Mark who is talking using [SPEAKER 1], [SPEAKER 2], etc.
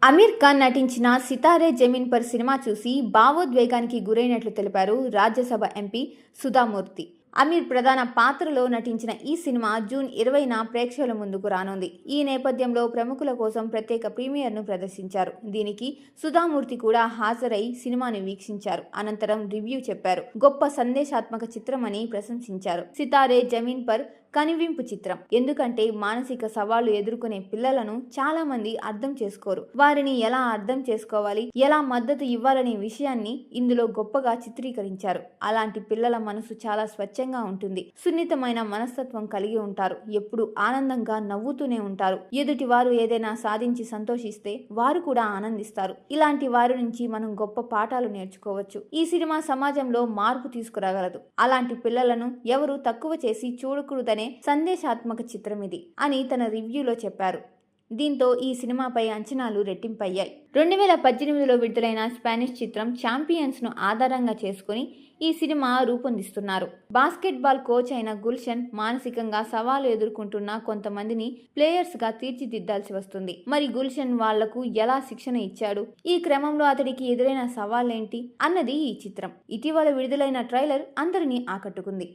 [SPEAKER 1] అమీర్ ఖాన్ నటించిన 'Sitaare Zameen per' cinema చూసి భావోద్వేగానికి గురైనట్లు తెలిపారు రాజ్యసభ ఎంపీ సుధామూర్తి. అమీర్ ప్రధాన పాత్రలో నటించిన ఈ సినిమా జూన్ 20న ప్రేక్షకుల ముందుకు రానుంది. ఈ నేపథ్యంలో ప్రముఖుల కోసం ప్రత్యేక ప్రీమియర్ను ప్రదర్శించారు. దీనికి సుధామూర్తి కూడా హాజరై సినిమాను వీక్షించారు. అనంతరం రివ్యూ చెప్పారు. గొప్ప సందేశాత్మక చిత్రమని ప్రశంసించారు. 'సితారే జమీన్ పర్' కనువింపు చిత్రం. ఎందుకంటే మానసిక సవాళ్లు ఎదుర్కొనే పిల్లలను చాలా మంది అర్థం చేసుకోరు. వారిని ఎలా అర్థం చేసుకోవాలి, ఎలా మద్దతు ఇవ్వాలనే విషయాన్ని ఇందులో గొప్పగా చిత్రీకరించారు. అలాంటి పిల్లల మనసు చాలా స్వచ్ఛంగా ఉంటుంది. సున్నితమైన మనస్తత్వం కలిగి ఉంటారు. ఎప్పుడు ఆనందంగా నవ్వుతూనే ఉంటారు. ఎదుటి వారు ఏదైనా సాధించి సంతోషిస్తే వారు కూడా ఆనందిస్తారు. ఇలాంటి వారి నుంచి మనం గొప్ప పాఠాలు నేర్చుకోవచ్చు. ఈ సినిమా సమాజంలో మార్పు తీసుకురాగలదు. అలాంటి పిల్లలను ఎవరు తక్కువ చేసి చూడకూడదనే సందేశాత్మక చిత్రం ఇది అని తన రివ్యూలో చెప్పారు. దీంతో ఈ సినిమాపై అంచనాలు రెట్టింపయ్యాయి. 2018లో విడుదలైన స్పానిష్ చిత్రం ఛాంపియన్స్ను ఆధారంగా చేసుకుని ఈ సినిమా రూపొందిస్తున్నారు. బాస్కెట్బాల్ కోచ్ అయిన గుల్షన్ మానసికంగా సవాలు ఎదుర్కొంటున్న కొంతమందిని ప్లేయర్స్గా తీర్చిదిద్దాల్సి వస్తుంది. మరి గుల్షన్ వాళ్లకు ఎలా శిక్షణ ఇచ్చాడు, ఈ క్రమంలో అతడికి ఎదురైన సవాళ్లేంటి అన్నది ఈ చిత్రం. ఇటీవల విడుదలైన ట్రైలర్ అందరినీ ఆకట్టుకుంది.